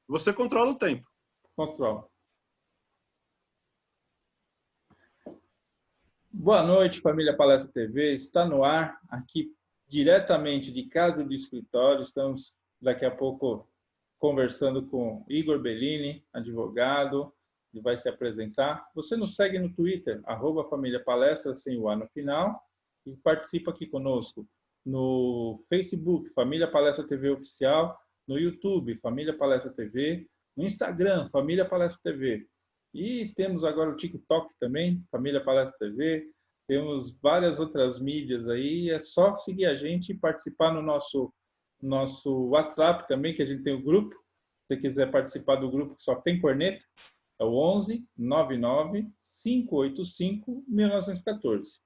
Você controla o tempo. Control. Boa noite, família Palestra TV. Está no ar, aqui diretamente de casa e do escritório. Estamos daqui a pouco conversando com Igor Bellini, advogado, que vai se apresentar. Você nos segue no Twitter, @família palestra, sem o A no final, e participa aqui conosco no Facebook, Família Palestra TV Oficial, no YouTube, Família Palestra TV, no Instagram, Família Palestra TV. E temos agora o TikTok também, Família Palestra TV. Temos várias outras mídias aí. É só seguir a gente e participar no nosso WhatsApp também, que a gente tem o grupo. Se você quiser participar do grupo que só tem corneta, é o 11 99 585 1914.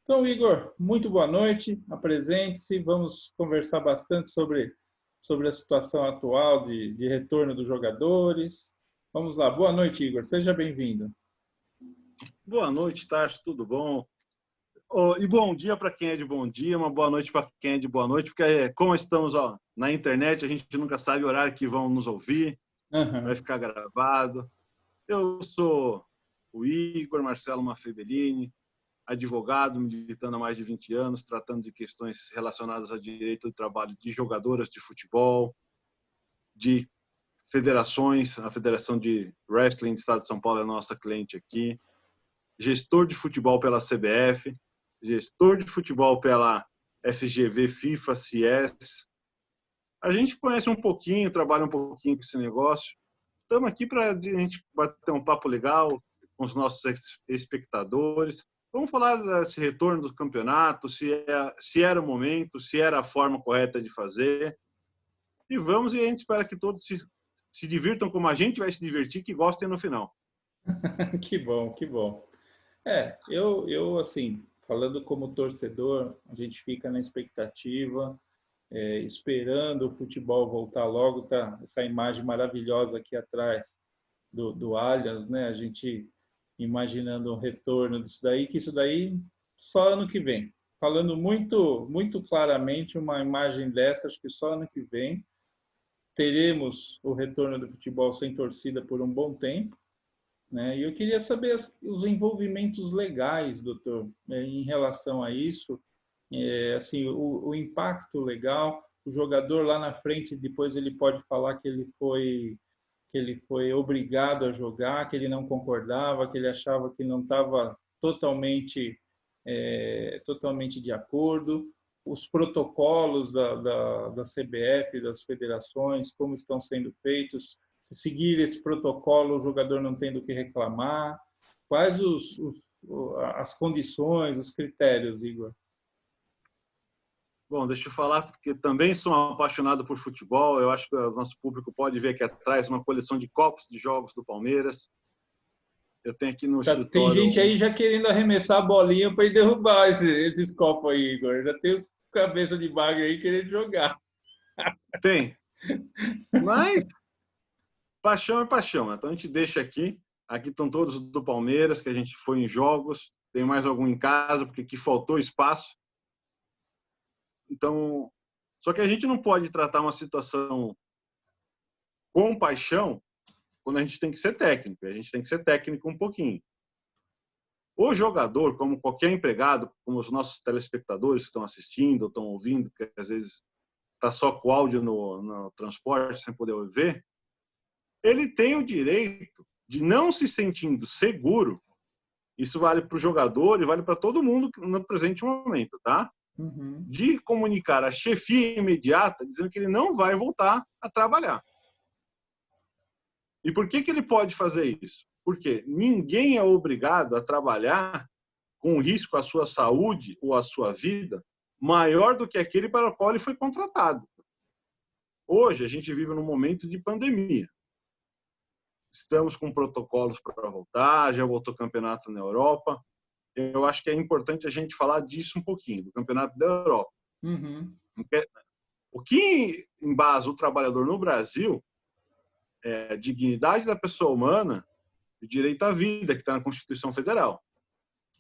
Então, Igor, muito boa noite. Apresente-se. Vamos conversar bastante sobre a situação atual de retorno dos jogadores. Vamos lá. Boa noite, Igor. Seja bem-vindo. Boa noite, Tarso. Tudo bom? E bom dia para quem é de bom dia, uma boa noite para quem é de boa noite, porque como estamos na internet, a gente nunca sabe o horário que vão nos ouvir, vai ficar gravado. Eu sou o Igor Marcelo Maffei Bellini, advogado, militando há mais de 20 anos, tratando de questões relacionadas ao direito do trabalho de jogadoras de futebol, de federações. A Federação de Wrestling do Estado de São Paulo é nossa cliente aqui, gestor de futebol pela CBF, gestor de futebol pela FGV, FIFA, CIES. A gente conhece um pouquinho, trabalha um pouquinho com esse negócio. Estamos aqui para a gente bater um papo legal com os nossos espectadores. Vamos falar desse retorno do campeonato, se era o momento, se era a forma correta de fazer. E a gente espera que todos se divirtam como a gente vai se divertir, que gostem no final. Que bom, que bom. Eu assim, falando como torcedor, a gente fica na expectativa, esperando o futebol voltar logo. Tá essa imagem maravilhosa aqui atrás do Allianz, né? A gente imaginando um retorno disso daí, que isso daí só ano que vem. Falando muito claramente, uma imagem dessa, acho que só ano que vem teremos o retorno do futebol sem torcida por um bom tempo, né? E eu queria saber os envolvimentos legais, doutor, em relação a isso, assim, o impacto legal. O jogador lá na frente, depois ele pode falar que ele foi obrigado a jogar, que ele não concordava, que ele achava que não estava totalmente de acordo. Os protocolos da CBF, das federações, como estão sendo feitos. Se seguir esse protocolo, o jogador não tem do que reclamar. Quais as condições, os critérios, Igor? Bom, deixa eu falar, porque também sou um apaixonado por futebol. Eu acho que o nosso público pode ver aqui atrás uma coleção de copos de jogos do Palmeiras. Eu tenho aqui no escritório... Tem gente aí já querendo arremessar a bolinha para ir derrubar esses copos aí, Igor. Já tem os cabeça de bagre aí querendo jogar. Tem. Mas paixão é paixão. Então a gente deixa aqui. Aqui estão todos do Palmeiras, que a gente foi em jogos. Tem mais algum em casa, porque aqui faltou espaço. Então, só que a gente não pode tratar uma situação com paixão quando a gente tem que ser técnico. A gente tem que ser técnico um pouquinho. O jogador, como qualquer empregado, como os nossos telespectadores que estão assistindo, estão ouvindo, porque às vezes está só com o áudio no transporte, sem poder ver, ele tem o direito de, não se sentindo seguro, isso vale para o jogador e vale para todo mundo no presente momento, tá? De comunicar a chefia imediata, dizendo que ele não vai voltar a trabalhar. E por que ele pode fazer isso? Porque ninguém é obrigado a trabalhar com risco à sua saúde ou à sua vida maior do que aquele para o qual ele foi contratado. Hoje, a gente vive num momento de pandemia. Estamos com protocolos para voltar, já voltou o campeonato na Europa. Eu acho que é importante a gente falar disso um pouquinho, do campeonato da Europa. O que embasa o trabalhador no Brasil é a dignidade da pessoa humana e o direito à vida, que está na Constituição Federal.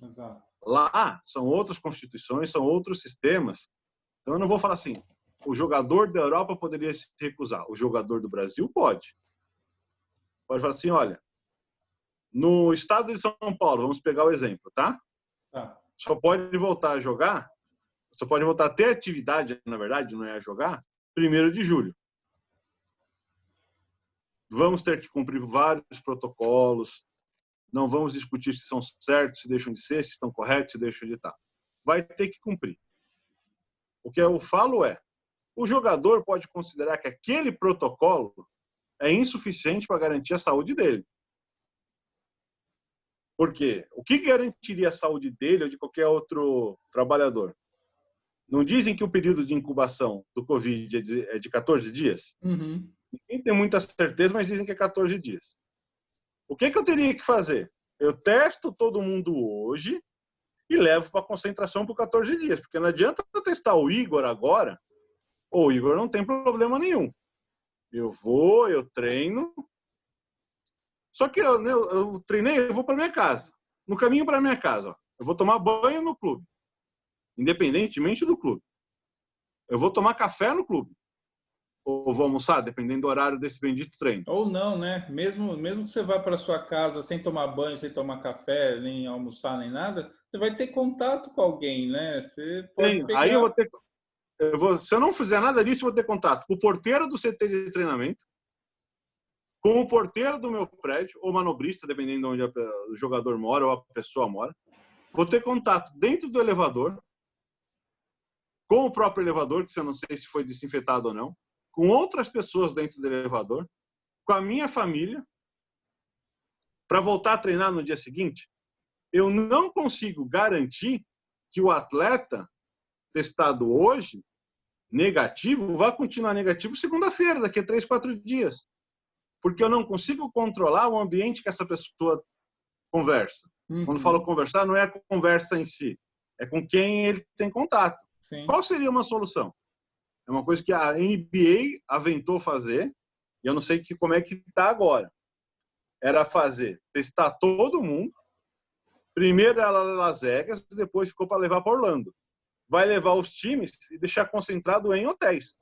Exato. Lá são outras constituições, são outros sistemas. Então eu não vou falar assim, o jogador da Europa poderia se recusar. O jogador do Brasil pode. Pode falar assim, olha, no estado de São Paulo, vamos pegar o exemplo, tá? Tá. Só pode voltar a jogar, só pode voltar a ter atividade, na verdade, não é a jogar, 1º de julho. Vamos ter que cumprir vários protocolos, não vamos discutir se são certos, se deixam de ser, se estão corretos, se deixam de estar. Vai ter que cumprir. O que eu falo é, o jogador pode considerar que aquele protocolo é insuficiente para garantir a saúde dele. Por quê? O que garantiria a saúde dele ou de qualquer outro trabalhador? Não dizem que o período de incubação do Covid é de 14 dias? Uhum. Ninguém tem muita certeza, mas dizem que é 14 dias. O que eu teria que fazer? Eu testo todo mundo hoje e levo para concentração por 14 dias, porque não adianta eu testar o Igor agora, ou o Igor não tem problema nenhum. Eu vou, eu treino, só que eu treinei, eu vou para minha casa. No caminho para minha casa, ó, eu vou tomar banho no clube, independentemente do clube. Eu vou tomar café no clube. Ou vou almoçar, dependendo do horário desse bendito treino. Ou não, né? Mesmo que você vá para sua casa sem tomar banho, sem tomar café, nem almoçar, nem nada, você vai ter contato com alguém, né? Você pode pegar... Aí se eu não fizer nada disso, eu vou ter contato com o porteiro do CT de treinamento, com o porteiro do meu prédio, ou manobrista, dependendo de onde o jogador mora ou a pessoa mora. Vou ter contato dentro do elevador, com o próprio elevador, que eu não sei se foi desinfetado ou não, com outras pessoas dentro do elevador, com a minha família, para voltar a treinar no dia seguinte. Eu não consigo garantir que o atleta testado hoje, negativo, vai continuar negativo segunda-feira, daqui a 3, 4 dias. Porque eu não consigo controlar o ambiente que essa pessoa conversa. Uhum. Quando falo conversar, não é a conversa em si, é com quem ele tem contato. Sim. Qual seria uma solução? É uma coisa que a NBA aventou fazer, e eu não sei como é que está agora. Era testar todo mundo. Primeiro era Las Vegas, depois ficou para levar para Orlando. Vai levar os times e deixar concentrado em hotéis.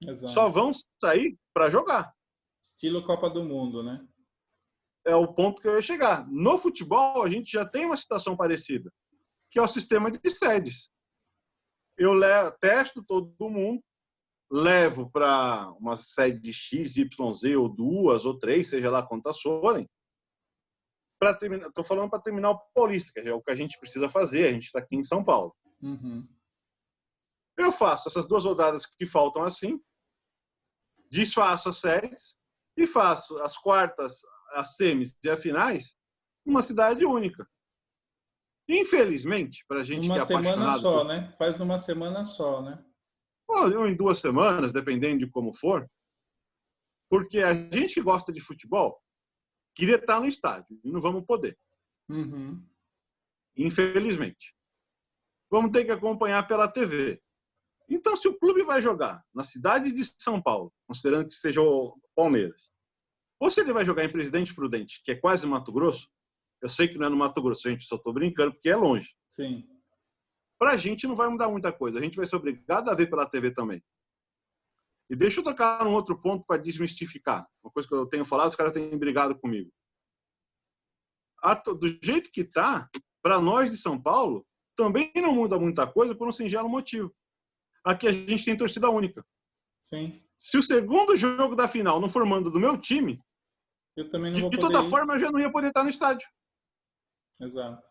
Exato. Só vão sair para jogar. Estilo Copa do Mundo, né? É o ponto que eu ia chegar. No futebol, a gente já tem uma situação parecida, que é o sistema de sedes. Eu testo todo mundo, levo para uma sede de X, Y, Z, ou 2, ou 3, seja lá quantas forem. Estou falando para terminar o Paulista, que é o que a gente precisa fazer, a gente está aqui em São Paulo. Uhum. Eu faço essas 2 rodadas que faltam assim, desfaço as séries e faço as quartas, as semis e as finais numa cidade única. Infelizmente, para a gente que é apaixonado... Numa semana só, né? Faz numa semana só, né? Ou em 2 semanas, dependendo de como for. Porque a gente que gosta de futebol queria estar no estádio e não vamos poder. Uhum. Infelizmente. Vamos ter que acompanhar pela TV. Então, se o clube vai jogar na cidade de São Paulo, considerando que seja o Palmeiras, ou se ele vai jogar em Presidente Prudente, que é quase Mato Grosso, eu sei que não é no Mato Grosso, a gente só estou brincando, porque é longe. Sim. Para a gente não vai mudar muita coisa, a gente vai ser obrigado a ver pela TV também. E deixa eu tocar num outro ponto para desmistificar. Uma coisa que eu tenho falado, os caras têm brigado comigo. Do jeito que está, para nós de São Paulo, também não muda muita coisa por um singelo motivo. Aqui a gente tem torcida única. Sim. Se o segundo jogo da final não for mando do meu time, eu também não vou de poder toda ir. forma eu já não ia poder estar no estádio. Exato.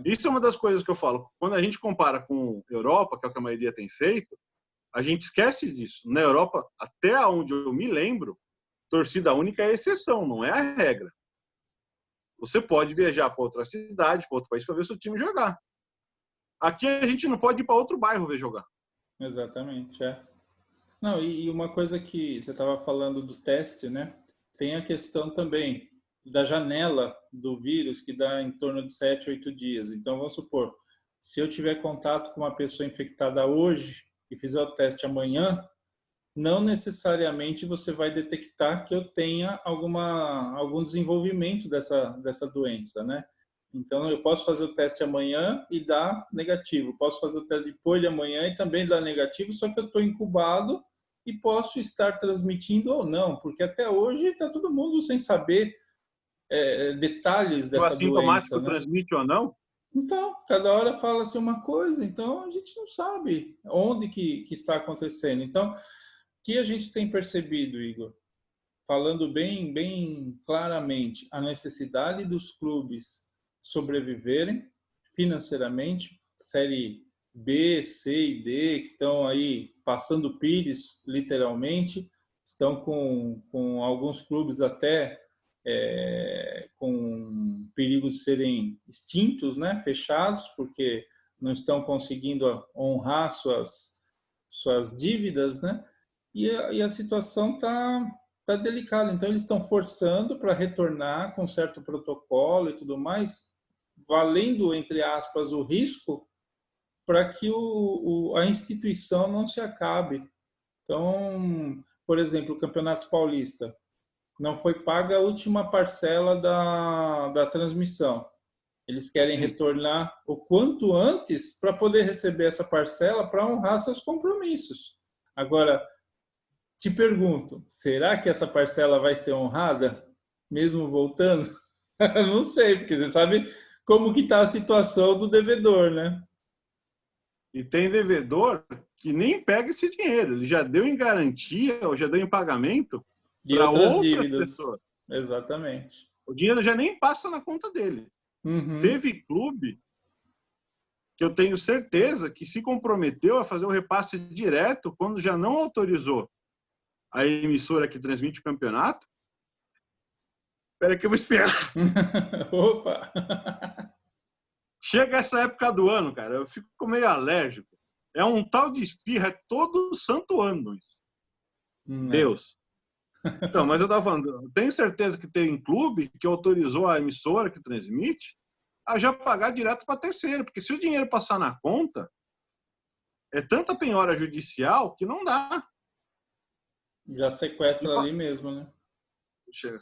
Isso é uma das coisas que eu falo. Quando a gente compara com a Europa, que é o que a maioria tem feito, a gente esquece disso. Na Europa, até onde eu me lembro, torcida única é a exceção, não é a regra. Você pode viajar para outra cidade, para outro país, para ver seu time jogar. Aqui a gente não pode ir para outro bairro ver jogar. Exatamente, é. Não, e uma coisa que você estava falando do teste, né? Tem a questão também da janela do vírus, que dá em torno de 7, 8 dias. Então, vamos supor, se eu tiver contato com uma pessoa infectada hoje e fizer o teste amanhã, não necessariamente você vai detectar que eu tenha algum desenvolvimento dessa doença, né? Então, eu posso fazer o teste amanhã e dar negativo. Posso fazer o teste depois de amanhã e também dar negativo, só que eu estou incubado e posso estar transmitindo ou não, porque até hoje está todo mundo sem saber detalhes O dessa doença, assintomático né? transmite ou não? Então, cada hora fala-se uma coisa, então a gente não sabe onde que está acontecendo. Então, o que a gente tem percebido, Igor? Falando bem claramente, a necessidade dos clubes sobreviverem financeiramente, série B, C e D, que estão aí passando pires, literalmente, estão com alguns clubes até com perigo de serem extintos, né? Fechados, porque não estão conseguindo honrar suas dívidas, né? E a situação está delicada. Então, eles estão forçando para retornar com certo protocolo e tudo mais, valendo, entre aspas, o risco para que a instituição não se acabe. Então, por exemplo, o Campeonato Paulista não foi paga a última parcela da transmissão. Eles querem retornar o quanto antes para poder receber essa parcela para honrar seus compromissos. Agora, te pergunto, será que essa parcela vai ser honrada, mesmo voltando? Não sei, porque você sabe como que está a situação do devedor, né? E tem devedor que nem pega esse dinheiro. Ele já deu em garantia ou já deu em pagamento De para outras outras dívidas. pessoas. Exatamente. O dinheiro já nem passa na conta dele. Uhum. Teve clube que eu tenho certeza que se comprometeu a fazer o repasse direto quando já não autorizou a emissora que transmite o campeonato. Espera que eu vou esperar. Opa! Chega essa época do ano, cara, eu fico meio alérgico. É um tal de espirra todo santo ano isso. Deus. Então, mas eu estava falando, eu tenho certeza que tem clube que autorizou a emissora que transmite a já pagar direto para terceiro, porque se o dinheiro passar na conta, é tanta penhora judicial que não dá. Já sequestra ali mesmo, né?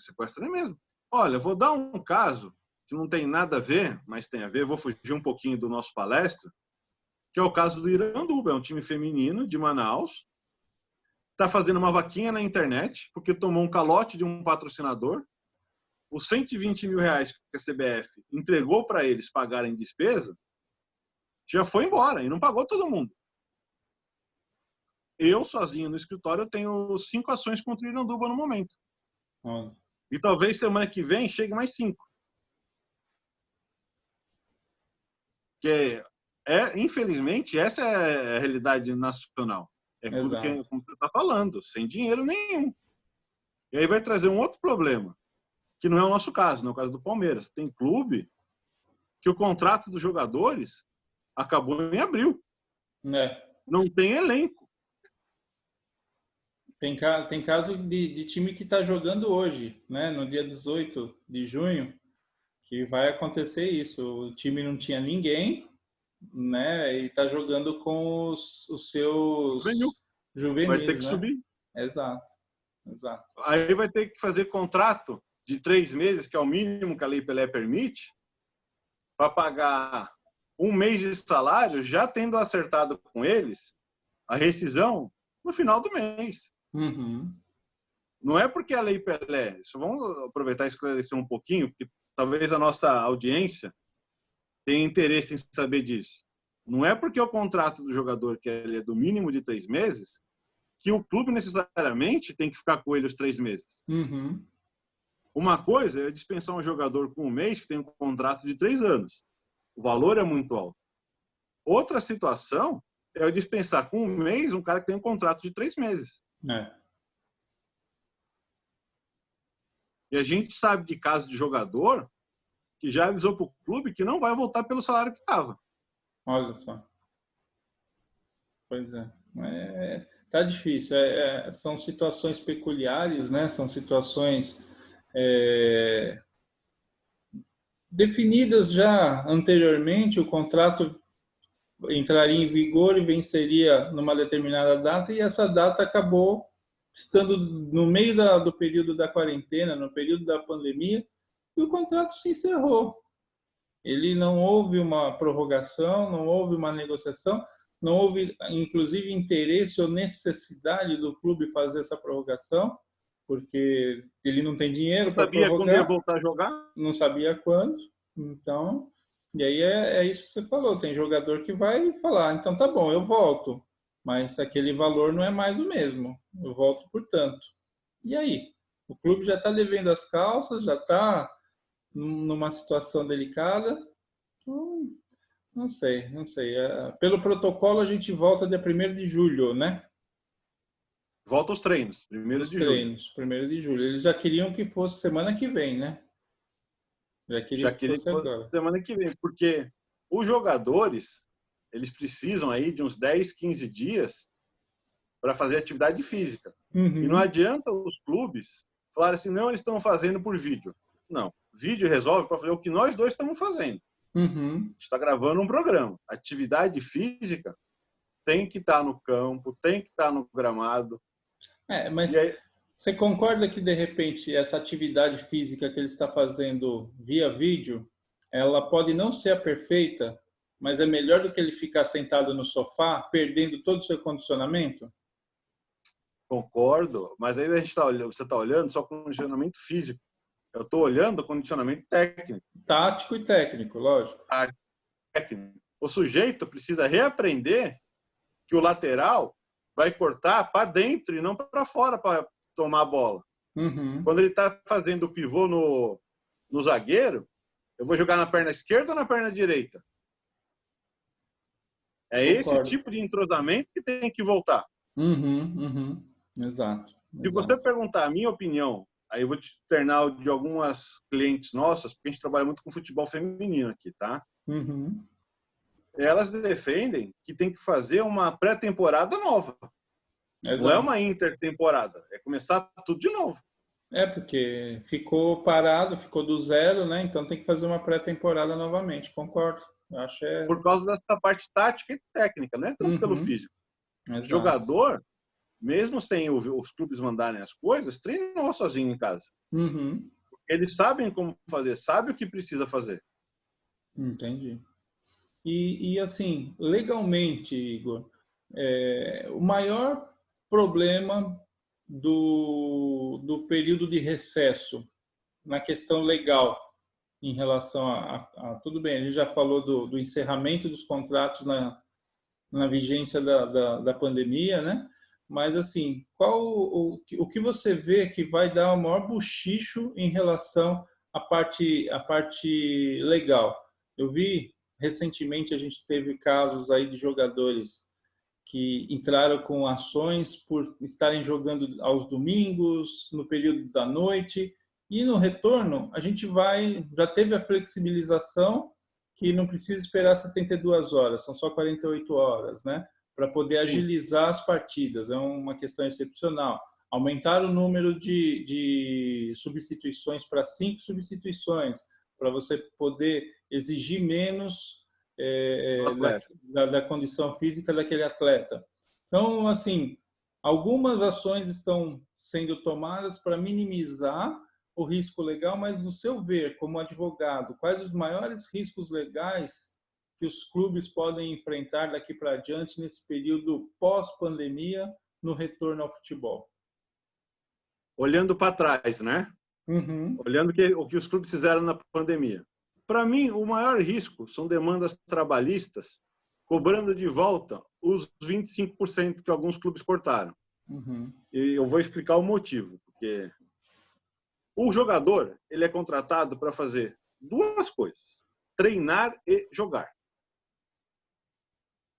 Sequestra ali mesmo. Olha, vou dar um caso que não tem nada a ver, mas tem a ver, vou fugir um pouquinho do nosso palestra, que é o caso do Iranduba, é um time feminino de Manaus, está fazendo uma vaquinha na internet, porque tomou um calote de um patrocinador, os 120 mil reais que a CBF entregou para eles pagarem despesa, já foi embora, e não pagou todo mundo. Eu, sozinho no escritório, eu tenho 5 ações contra o Iranduba no momento. E talvez semana que vem chegue mais 5. Que infelizmente, essa é a realidade nacional. É tudo que, como você está falando, sem dinheiro nenhum. E aí vai trazer um outro problema, que não é o nosso caso, não é o caso do Palmeiras. Tem clube que o contrato dos jogadores acabou em abril. Não tem elenco. Tem caso de time que está jogando hoje, né? No dia 18 de junho, que vai acontecer isso. O time não tinha ninguém, né? E está jogando com os seus juvenis, vai ter que né? subir. Exato. Aí vai ter que fazer contrato de 3 meses, que é o mínimo que a Lei Pelé permite, para pagar 1 mês de salário, já tendo acertado com eles a rescisão no final do mês. Uhum. Não é porque a Lei Pelé, isso vamos aproveitar e esclarecer um pouquinho, porque talvez a nossa audiência tenha interesse em saber disso. Não é porque o contrato do jogador que ele é do mínimo de 3 meses que o clube necessariamente tem que ficar com ele os 3 meses. Uhum. Uma coisa é dispensar um jogador com 1 mês que tem um contrato de 3 anos. O valor é muito alto. Outra situação é eu dispensar com 1 mês um cara que tem um contrato de 3 meses. E a gente sabe de casos de jogador que já avisou para o clube que não vai voltar pelo salário que estava. Olha só. Pois é. Tá difícil. São situações peculiares, né? São situações definidas já anteriormente. O contrato entraria em vigor e venceria numa determinada data, e essa data acabou estando no meio do período da quarentena, no período da pandemia, e o contrato se encerrou. Ele não houve uma prorrogação, não houve uma negociação, não houve, inclusive, interesse ou necessidade do clube fazer essa prorrogação, porque ele não tem dinheiro para Sabia quando ia prorrogar, voltar a jogar? não sabia quando. Então, e aí é isso que você falou, tem jogador que vai falar, então tá bom, eu volto, mas aquele valor não é mais o mesmo, eu volto por tanto. E aí? O clube já está devendo as calças, já está numa situação delicada. Não sei, não sei. Pelo protocolo, a gente volta dia 1º de julho, né? Volta os treinos, 1º Os de julho. treinos, 1º de julho. Eles já queriam que fosse semana que vem, né? Já queriam que queria que fosse fosse agora. semana que vem, porque os jogadores, eles precisam aí de uns 10, 15 dias para fazer atividade física. E não adianta os clubes falarem assim, não, eles estão fazendo por vídeo. Não, vídeo resolve para fazer o que nós dois estamos fazendo. A gente está gravando um programa. Atividade física tem que estar no campo, tem que estar no gramado. Mas aí, você concorda que, de repente, essa atividade física que ele está fazendo via vídeo, ela pode não ser a perfeita, mas é melhor do que ele ficar sentado no sofá, perdendo todo o seu condicionamento? concordo, mas aí você está olhando só condicionamento físico. Eu estou olhando o condicionamento técnico. Tático e técnico, lógico. Técnico. O sujeito precisa reaprender que o lateral vai cortar para dentro e não para fora para tomar a bola. Quando ele está fazendo o pivô no zagueiro, eu vou jogar na perna esquerda ou na perna direita? É esse tipo de entrosamento que tem que voltar. Exato. Se você perguntar a minha opinião, aí eu vou te externar de algumas clientes nossas, porque a gente trabalha muito com futebol feminino aqui, tá? Elas defendem que tem que fazer uma pré-temporada nova. Exato. Não é uma intertemporada, é começar tudo de novo. Porque ficou parado, ficou do zero, né? Então tem que fazer uma pré-temporada novamente, concordo. Eu acho Por causa dessa parte tática e técnica, não é tanto pelo físico. O jogador, mesmo sem os clubes mandarem as coisas, treina sozinho em casa. Eles sabem como fazer, sabem o que precisa fazer. Entendi. E assim, legalmente, Igor, o maior problema do período de recesso na questão legal em relação a tudo bem, a gente já falou do encerramento dos contratos na vigência da pandemia, né? Mas assim, qual o que você vê que vai dar o maior bochicho em relação à parte legal? Eu vi recentemente, a gente teve casos aí de jogadores que entraram com ações por estarem jogando aos domingos, no período da noite, e no retorno a gente já teve a flexibilização que não precisa esperar 72 horas, são só 48 horas, né? Para poder agilizar as partidas, é uma questão excepcional. Aumentar o número de substituições para 5 substituições, para você poder exigir menos da condição física daquele atleta. Então, assim, algumas ações estão sendo tomadas para minimizar o risco legal, mas no seu ver, como advogado, quais os maiores riscos legais que os clubes podem enfrentar daqui para diante nesse período pós-pandemia no retorno ao futebol? Olhando para trás, né? Olhando o que os clubes fizeram na pandemia. Para mim, o maior risco são demandas trabalhistas cobrando de volta os 25% que alguns clubes cortaram. E eu vou explicar o motivo. Porque o jogador ele é contratado para fazer duas coisas: treinar e jogar.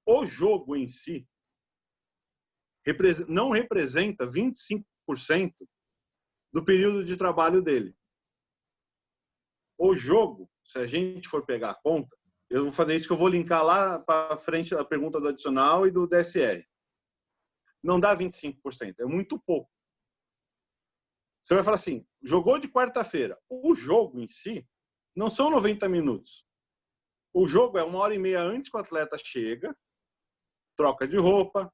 O jogo em si não representa 25% do período de trabalho dele. O jogo, se a gente for pegar a conta, eu vou fazer isso que eu vou linkar lá para frente da pergunta do adicional e do DSR. Não dá 25%, é muito pouco. Você vai falar assim, jogou de quarta-feira. O jogo em si não são 90 minutos. O jogo é 1h30 antes que o atleta chega, troca de roupa,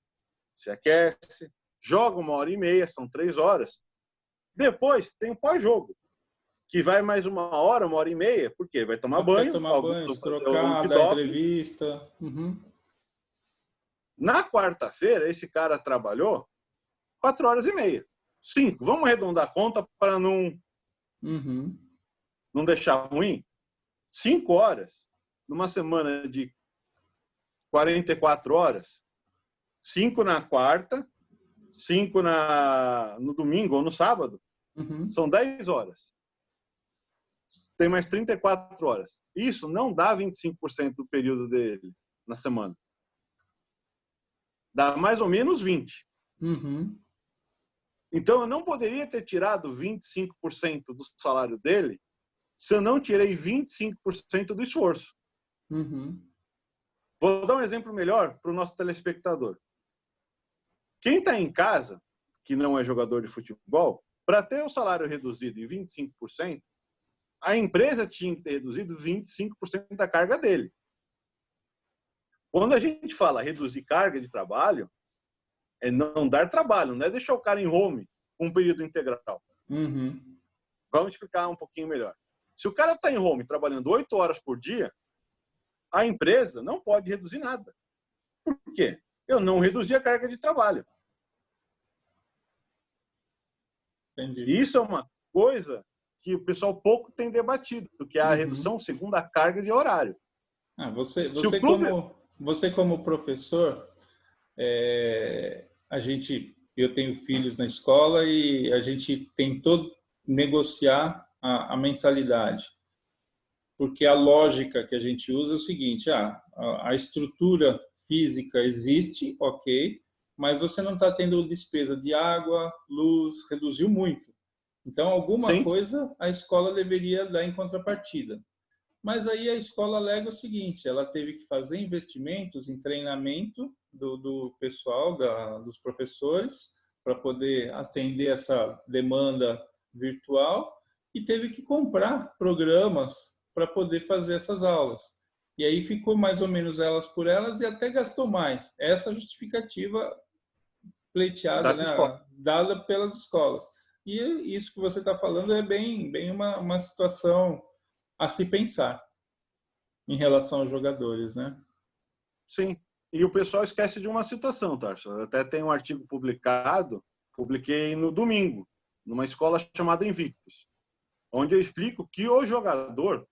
se aquece, joga 1h30, são 3 horas. Depois tem o pós-jogo, que vai mais 1h, 1h30, porque vai tomar banho. Vai tomar banho, se trocar, dar entrevista. Na quarta-feira, esse cara trabalhou 4 horas e meia. 5. Vamos arredondar a conta para não deixar ruim? 5 horas numa semana de 44 horas. 5 na quarta, 5 no domingo ou no sábado. São 10 horas. Tem mais 34 horas. Isso não dá 25% do período dele na semana. Dá mais ou menos 20. Então, eu não poderia ter tirado 25% do salário dele se eu não tirei 25% do esforço. Vou dar um exemplo melhor para o nosso telespectador. Quem está em casa, que não é jogador de futebol, para ter o salário reduzido em 25%, a empresa tinha que ter reduzido 25% da carga dele. Quando a gente fala reduzir carga de trabalho, é não dar trabalho, não é deixar o cara em home com um período integral. Vamos explicar um pouquinho melhor. Se o cara está em home trabalhando 8 horas por dia, a empresa não pode reduzir nada. Por quê? Eu não reduzi a carga de trabalho. Entendi. E isso é uma coisa que o pessoal pouco tem debatido, que é a redução segundo a carga de horário. Você como professor, eu tenho filhos na escola e a gente tentou negociar a mensalidade, porque a lógica que a gente usa é o seguinte: a estrutura física existe, ok, mas você não está tendo despesa de água, luz, reduziu muito. Então, alguma coisa a escola deveria dar em contrapartida. Mas aí a escola alega o seguinte: ela teve que fazer investimentos em treinamento do pessoal, dos professores, para poder atender essa demanda virtual, e teve que comprar programas para poder fazer essas aulas. E aí ficou mais ou menos elas por elas e até gastou mais. Essa justificativa pleiteada, né, dada pelas escolas. E isso que você está falando é bem uma situação a se pensar em relação aos jogadores, né? Sim. E o pessoal esquece de uma situação, Tarso. Eu até tem um artigo publiquei no domingo, numa escola chamada Invictus, onde eu explico que o jogador,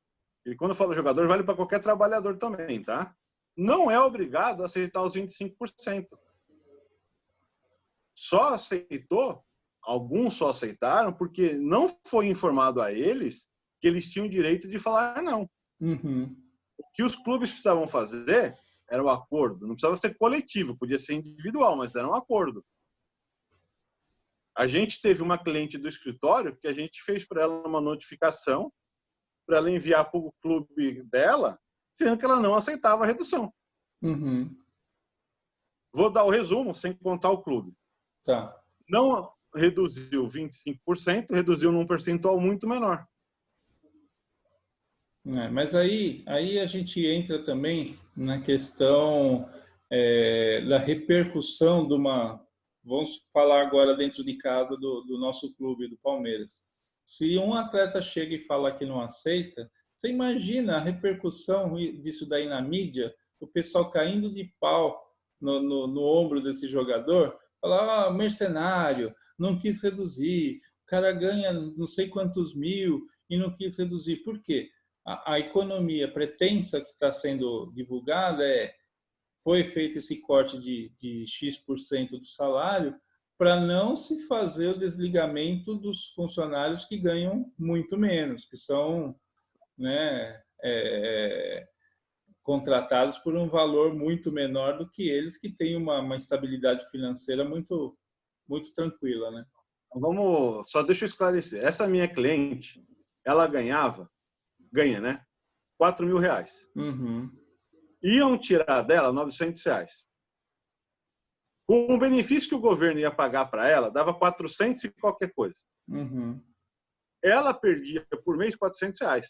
e quando eu falo jogador, vale para qualquer trabalhador também, tá? Não é obrigado a aceitar os 25%. Alguns só aceitaram porque não foi informado a eles que eles tinham direito de falar não. O que os clubes precisavam fazer era o acordo. Não precisava ser coletivo, podia ser individual, mas era um acordo. A gente teve uma cliente do escritório que a gente fez para ela uma notificação para ela enviar para o clube dela, dizendo que ela não aceitava a redução. Vou dar o resumo sem contar o clube. Tá. Não reduziu 25%, reduziu num percentual muito menor. Mas aí a gente entra também na questão da repercussão de uma... Vamos falar agora dentro de casa do nosso clube, do Palmeiras. Se um atleta chega e fala que não aceita, você imagina a repercussão disso daí na mídia, o pessoal caindo de pau no ombro desse jogador, falar: mercenário, não quis reduzir, o cara ganha não sei quantos mil e não quis reduzir. Por quê? A economia pretensa que está sendo divulgada foi feito esse corte de X% do salário para não se fazer o desligamento dos funcionários que ganham muito menos, que são, né, contratados por um valor muito menor do que eles que têm uma estabilidade financeira muito, muito tranquila, né? Só deixa eu esclarecer. Essa minha cliente, ela ganha, né? R$4.000. Iam tirar dela R$900. Com o benefício que o governo ia pagar para ela, dava 400 e qualquer coisa. Ela perdia por mês R$400.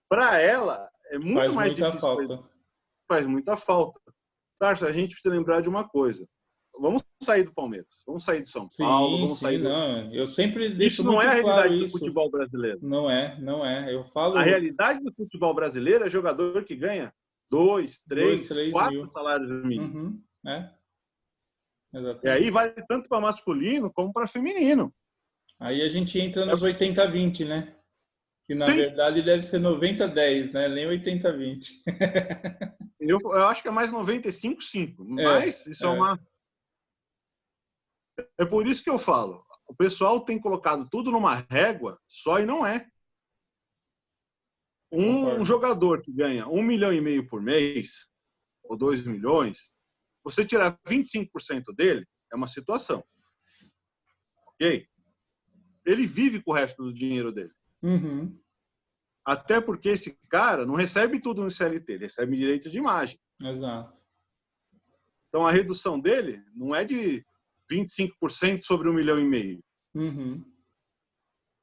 Para ela, é muito mais difícil. Faz muita falta. Tarso, a gente precisa lembrar de uma coisa. Vamos sair do Palmeiras, vamos sair de São Paulo, vamos sair não. Eu sempre deixo isso não muito é a claro realidade isso. do futebol brasileiro. Não é. Eu falo... A realidade do futebol brasileiro é jogador que ganha 2, 3, 4 mil salários mínimos. né? E aí Exatamente. vale tanto para masculino como para feminino. Aí a gente entra É, nos 80-20, né? Que na sim, verdade deve ser 90-10, né? Nem 80-20. eu acho que é mais 95-5, É, mas isso é é, uma. É por isso que eu falo. O pessoal tem colocado tudo numa régua só e não é. Um concordo. jogador que ganha 1,5 milhão por mês, ou 2 milhões, você tirar 25% dele, é uma situação. Ok? Ele vive com o resto do dinheiro dele. Uhum, Até porque esse cara não recebe tudo no CLT, ele recebe direito de imagem. exato. Então a redução dele não é de 25% sobre 1,5 milhão. Uhum,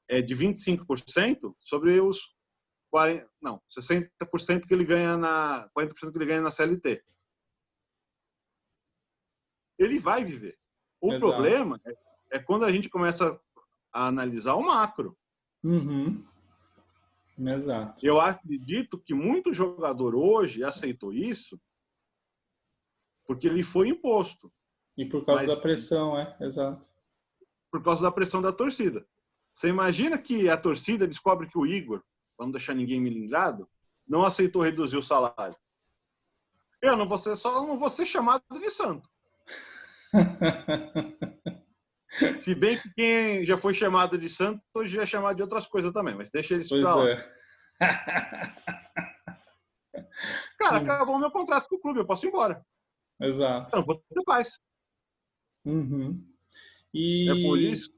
É de 25% sobre os 40, não, 60% que ele ganha 40% que ele ganha na CLT. Ele vai viver. O exato. problema é quando a gente começa a analisar o macro. Uhum, exato. Eu acredito que muito jogador hoje aceitou isso porque ele foi imposto, E por causa da mas pressão, exato. por causa da pressão da torcida. Você imagina que a torcida descobre que o Igor, vamos deixar ninguém milindrado, não aceitou reduzir o salário. Eu não vou ser, só não vou ser chamado de santo. Se bem que quem já foi chamado de santo hoje já é chamado de outras coisas também, mas deixa eles Pois pra lá. é. Cara, acabou o meu contrato com o clube, eu posso ir embora. Exato. Então, você faz. Uhum. É por E. isso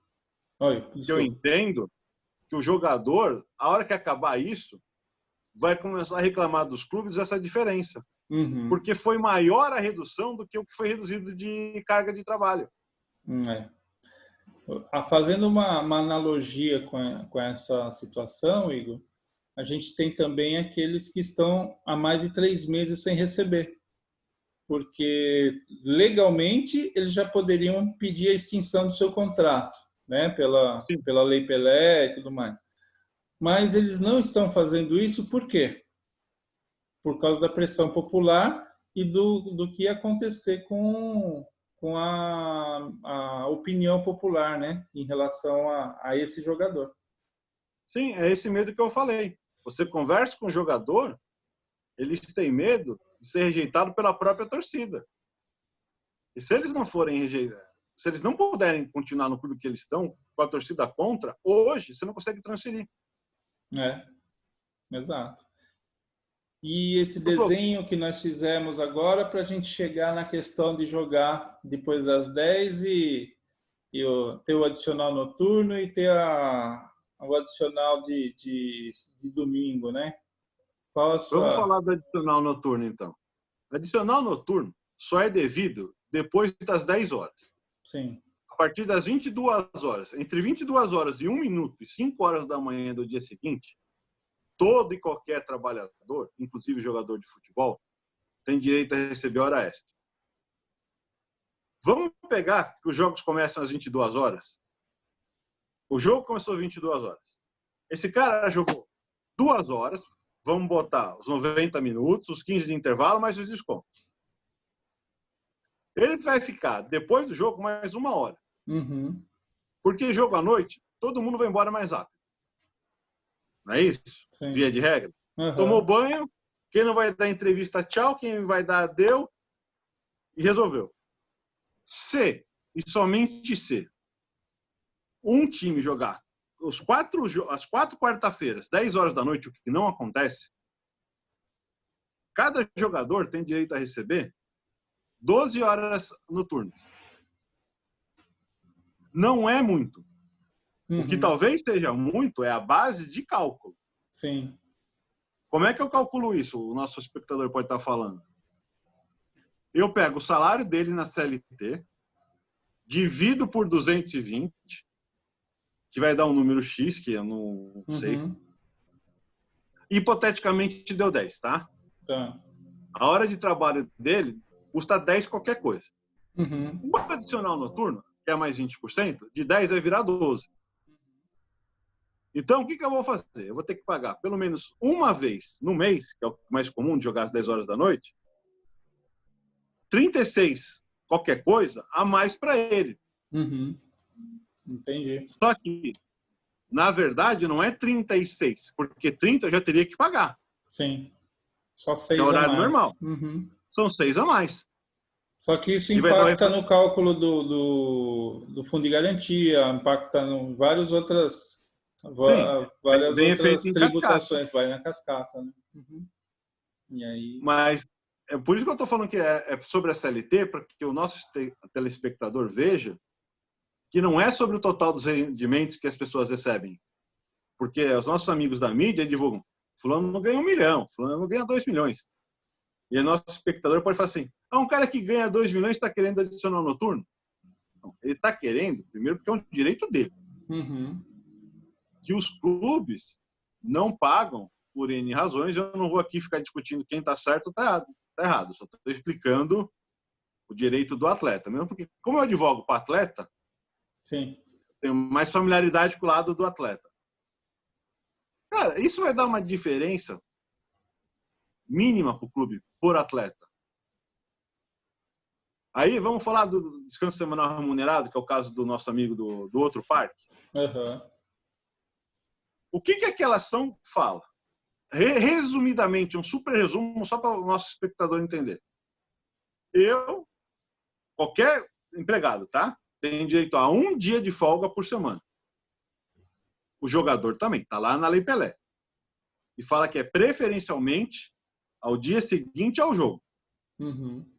Oi, que eu desculpa. entendo que o jogador, a hora que acabar isso, vai começar a reclamar dos clubes essa diferença. Uhum. Porque foi maior a redução do que o que foi reduzido de carga de trabalho. É. Fazendo uma analogia com essa situação, Igor, a gente tem também aqueles que estão há mais de 3 meses sem receber, porque legalmente eles já poderiam pedir a extinção do seu contrato, né, Sim. pela Lei Pelé e tudo mais. Mas eles não estão fazendo isso por quê? Por causa da pressão popular e do que ia acontecer com a opinião popular, né, em relação a esse jogador. Sim, é esse medo que eu falei. Você conversa com o jogador, eles têm medo de ser rejeitado pela própria torcida. E se eles não forem rejeitados, se eles não puderem continuar no clube que eles estão, com a torcida contra, hoje você não consegue transferir. É, exato. E esse O pro- desenho que nós fizemos agora para a gente chegar na questão de jogar depois das 10 ter o adicional noturno e ter o adicional de domingo, né? Qual a Vamos sua... falar do adicional noturno, então. Adicional noturno só é devido depois das 10 horas. Sim. A partir das 22 horas, entre 22 horas e 1 minuto e 5 horas da manhã do dia seguinte, todo e qualquer trabalhador, inclusive jogador de futebol, tem direito a receber hora extra. Vamos pegar que os jogos começam às 22 horas. O jogo começou às 22 horas. Esse cara jogou 2 horas, vamos botar os 90 minutos, os 15 de intervalo, mais os descontos. Ele vai ficar, depois do jogo, mais 1 hora. Uhum. Porque jogo à noite, todo mundo vai embora mais rápido. Não é isso? Sim. Via de regra. Tomou Uhum. banho, quem não vai dar entrevista, tchau, quem vai dar, deu, e resolveu. Se, e somente se, um time jogar as 4 quarta-feiras, 10 horas da noite, o que não acontece, cada jogador tem direito a receber 12 horas noturnas. Não é muito. O que Uhum. talvez seja muito é a base de cálculo. Sim. Como é que eu calculo isso? O nosso espectador pode estar falando. Eu pego o salário dele na CLT, divido por 220, que vai dar um número X, que eu não sei. Uhum. Hipoteticamente deu 10, tá? Tá. A hora de trabalho dele custa 10 qualquer coisa. Uhum. O adicional noturno, que é mais 20%, de 10 vai virar 12. Então, o que eu vou fazer? Eu vou ter que pagar pelo menos uma vez no mês, que é o mais comum de jogar às 10 horas da noite, 36 qualquer coisa a mais para ele. Uhum. Entendi. Só que, na verdade, não é 36, porque 30 eu já teria que pagar. Sim. Só Que é 6 a horário mais. normal. Uhum. São 6 a mais. Só que isso E vai dar impacta no cálculo do fundo de garantia, impacta em várias outras vem efeito em cascata. tributações, vai na cascata, né? Uhum. E aí... Mas é por isso que eu estou falando que é sobre a CLT, para que o nosso telespectador veja que não é sobre o total dos rendimentos que as pessoas recebem. Porque os nossos amigos da mídia divulgam, fulano não ganha 1 milhão, fulano não ganha 2 milhões. E o nosso espectador pode falar assim, um cara que ganha 2 milhões está querendo adicional noturno? Não, ele está querendo, primeiro, porque é um direito dele. Uhum. Que os clubes não pagam por N razões. Eu não vou aqui ficar discutindo quem está certo ou está errado. Só estou explicando o direito do atleta. Mesmo porque, como eu advogo para atleta, Sim. tenho mais familiaridade com o lado do atleta. Cara, isso vai dar uma diferença mínima para o clube, por atleta. Aí, vamos falar do descanso semanal remunerado, que é o caso do nosso amigo do outro parque. Uhum. O que aquela ação fala? Resumidamente, um super resumo, só para o nosso espectador entender. Qualquer empregado, tá? Tem direito a 1 dia de folga por semana. O jogador também, tá lá na Lei Pelé. E fala que é preferencialmente ao dia seguinte ao jogo. Uhum.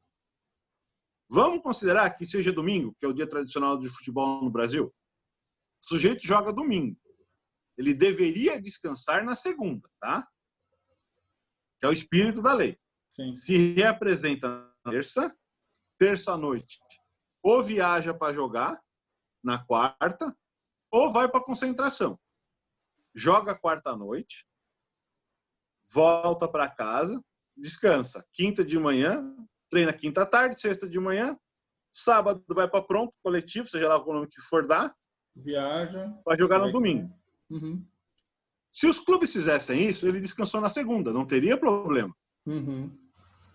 Vamos considerar que seja domingo, que é o dia tradicional de futebol no Brasil. O sujeito joga domingo. Ele deveria descansar na segunda, tá? Que é o espírito da lei. Sim. Se reapresenta na terça à noite, ou viaja para jogar na quarta, ou vai para concentração. Joga quarta à noite, volta para casa, descansa. Quinta de manhã, treina quinta à tarde, sexta de manhã, sábado vai para pronto, coletivo, seja lá o nome que for dar, viaja, vai jogar no domingo. Uhum. Se os clubes fizessem isso, ele descansou na segunda, não teria problema. Uhum.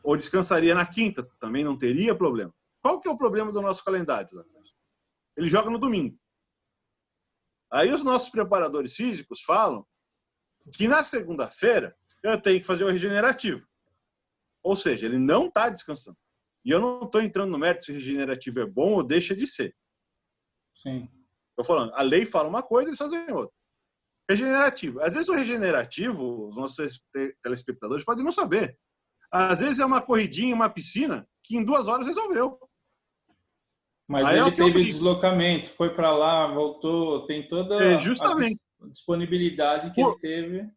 Ou descansaria na quinta, também não teria problema. Qual que é o problema do nosso calendário? Ele joga no domingo. Aí os nossos preparadores físicos falam que na segunda-feira eu tenho que fazer o regenerativo. Ou seja, ele não está descansando. E eu não estou entrando no mérito se o regenerativo é bom ou deixa de ser. Sim. Estou falando, a lei fala uma coisa e eles fazem outra. Regenerativo. Às vezes o regenerativo, os nossos telespectadores podem não saber. Às vezes é uma corridinha em uma piscina que em 2 horas resolveu. Mas aí ele teve deslocamento, foi para lá, voltou, tem toda a disponibilidade que ele teve.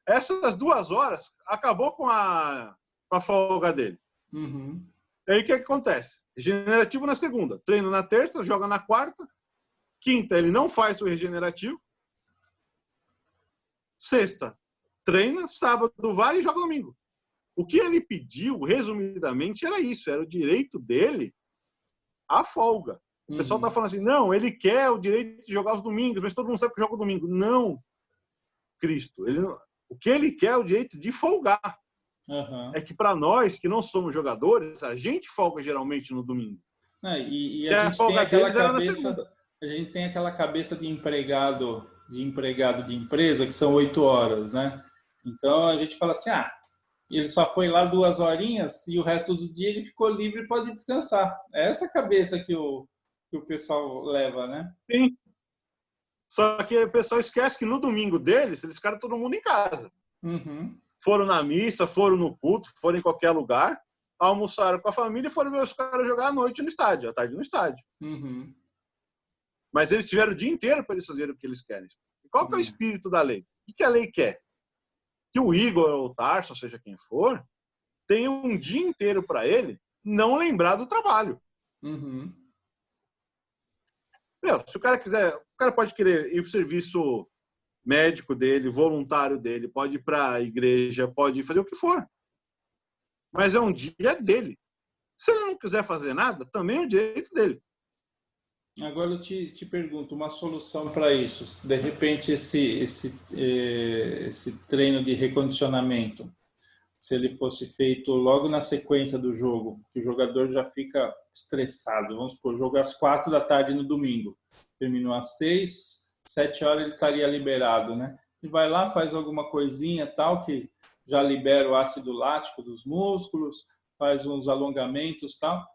Essas 2 horas acabou com a folga dele. Uhum. E aí o que acontece? Regenerativo na segunda, treino na terça, joga na quarta, quinta ele não faz o regenerativo, sexta treina, sábado vai e joga domingo. O que ele pediu, resumidamente, era isso, era o direito dele à folga. O pessoal está falando assim, não, ele quer o direito de jogar os domingos, mas todo mundo sabe que joga o domingo. Não, Cristo. O que ele quer é o direito de folgar. Uhum. É que para nós, que não somos jogadores, a gente folga geralmente no domingo. E a gente tem aquela cabeça, a gente tem aquela cabeça de empregado de empresa, que são 8 horas, né? Então a gente fala assim, ele só foi lá 2 horinhas e o resto do dia ele ficou livre e pode descansar. É essa cabeça que o pessoal leva, né? Sim. Só que o pessoal esquece que no domingo deles, eles ficaram todo mundo em casa. Uhum. Foram na missa, foram no culto, foram em qualquer lugar, almoçaram com a família e foram ver os caras jogar à noite no estádio, à tarde no estádio. Uhum. Mas eles tiveram o dia inteiro para eles fazerem o que eles querem. E qual que é o espírito da lei? O que a lei quer? Que o Igor ou o Tarso, seja quem for, tenha um dia inteiro para ele não lembrar do trabalho. Uhum. Se o cara quiser, o cara pode querer ir para o serviço médico dele, voluntário dele, pode ir para a igreja, pode fazer o que for. Mas é um dia dele. Se ele não quiser fazer nada, também é o direito dele. Agora eu te pergunto, uma solução para isso. De repente, esse treino de recondicionamento se ele fosse feito logo na sequência do jogo, que o jogador já fica estressado. Vamos supor, jogo às 4 da tarde no domingo. Terminou às 6, 7 horas ele estaria liberado, né? Ele vai lá, faz alguma coisinha tal, que já libera o ácido lático dos músculos, faz uns alongamentos tal.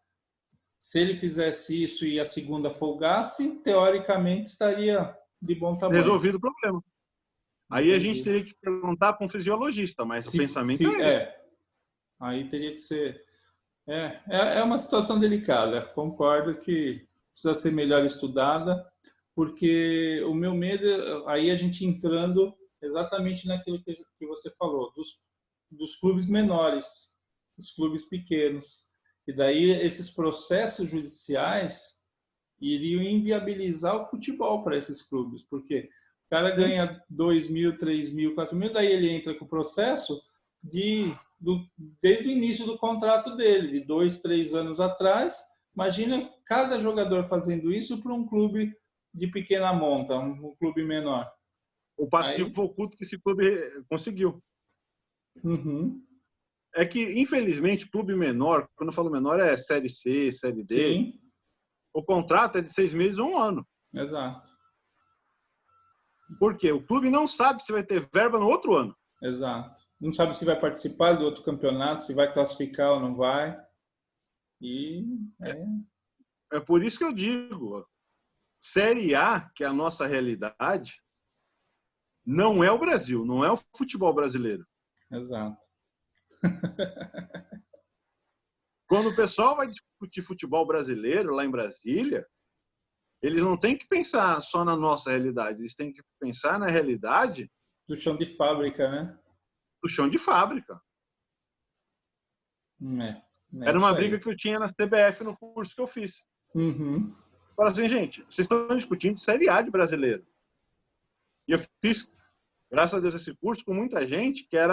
Se ele fizesse isso e a segunda folgasse, teoricamente estaria de bom tamanho. Resolvido o problema. Aí a gente teria que perguntar para um fisiologista, mas o pensamento Aí teria que ser... É uma situação delicada. Concordo que precisa ser melhor estudada, porque o meu medo, aí a gente entrando exatamente naquilo que você falou, dos clubes menores, dos clubes pequenos. E daí esses processos judiciais iriam inviabilizar o futebol para esses clubes, porque o cara ganha 2 mil, 3 mil, 4 mil, daí ele entra com o processo desde o início do contrato dele, de 2, 3 anos atrás. Imagina cada jogador fazendo isso para um clube de pequena monta, um clube menor. O passivo oculto que esse clube conseguiu. Uhum. É que, infelizmente, clube menor, quando eu falo menor, é Série C, Série D. Sim. O contrato é de 6 meses ou 1 ano. Exato. Por quê? O clube não sabe se vai ter verba no outro ano. Exato. Não sabe se vai participar do outro campeonato, se vai classificar ou não vai. É por isso que eu digo, Série A, que é a nossa realidade, não é o Brasil, não é o futebol brasileiro. Exato. Quando o pessoal vai discutir futebol brasileiro lá em Brasília, eles não têm que pensar só na nossa realidade, eles têm que pensar na realidade do chão de fábrica, né? Do chão de fábrica. Era uma briga que eu tinha na CBF no curso que eu fiz. Uhum. Fala assim, gente, vocês estão discutindo Série A de brasileiro. E eu fiz, graças a Deus, esse curso com muita gente que é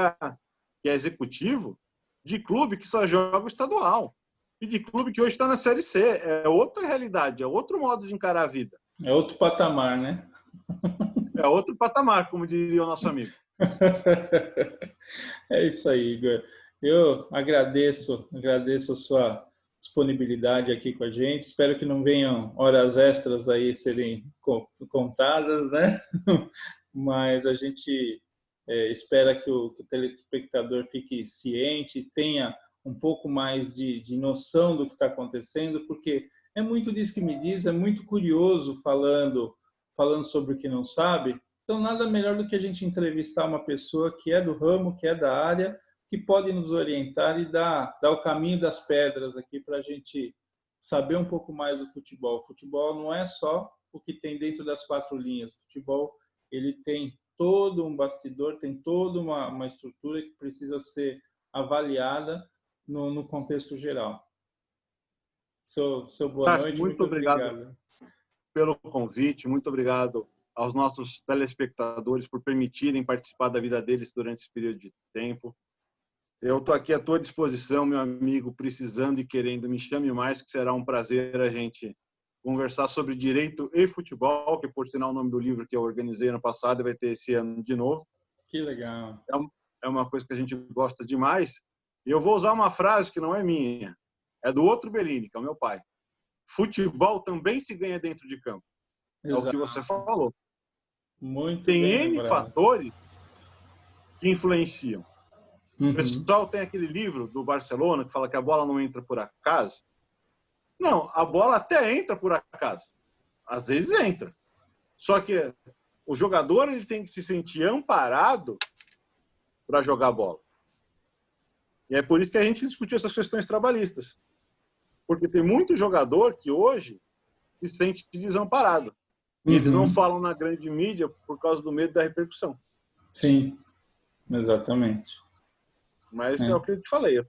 executivo de clube que só joga o estadual. E de clube que hoje está na Série C. É outra realidade, é outro modo de encarar a vida. É outro patamar, né? É outro patamar, como diria o nosso amigo. É isso aí, Igor. Eu agradeço a sua disponibilidade aqui com a gente. Espero que não venham horas extras aí serem contadas, né? Mas a gente espera que o telespectador fique ciente, tenha um pouco mais de noção do que está acontecendo, porque é muito disso que me diz, é muito curioso falando sobre o que não sabe. Então, nada melhor do que a gente entrevistar uma pessoa que é do ramo, que é da área, que pode nos orientar e dar o caminho das pedras aqui para a gente saber um pouco mais do futebol. O futebol não é só o que tem dentro das 4 linhas. O futebol ele tem todo um bastidor, tem toda uma estrutura que precisa ser avaliada no contexto geral. Seu boa noite, muito obrigado pelo convite, muito obrigado aos nossos telespectadores por permitirem participar da vida deles durante esse período de tempo. Eu estou aqui à tua disposição, meu amigo, precisando e querendo, me chame mais, que será um prazer a gente conversar sobre direito e futebol, que por sinal o nome do livro que eu organizei ano passado e vai ter esse ano de novo. Que legal. É uma coisa que a gente gosta demais. E eu vou usar uma frase que não é minha, é do outro Bellini, que é o meu pai. Futebol também se ganha dentro de campo. Exato. É o que você falou. Muito tem bem N lembrado. fatores que influenciam. Uhum. O pessoal tem aquele livro do Barcelona que fala que a bola não entra por acaso. Não, a bola até entra por acaso. Às vezes entra. Só que o jogador ele tem que se sentir amparado para jogar a bola. E é por isso que a gente discutiu essas questões trabalhistas. Porque tem muito jogador que hoje se sente desamparado. E eles não falam na grande mídia por causa do medo da repercussão. Sim, exatamente. Mas é o que eu te falei.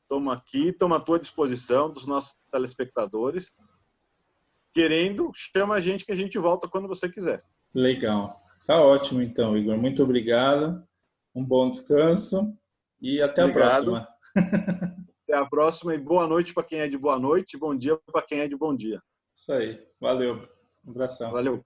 Estamos aqui, estamos à tua disposição, dos nossos telespectadores. Querendo, chama a gente que a gente volta quando você quiser. Legal. Tá ótimo então, Igor. Muito obrigado. Um bom descanso e até a próxima. Até a próxima e boa noite para quem é de boa noite, bom dia para quem é de bom dia. Isso aí. Valeu. Um abração. Valeu.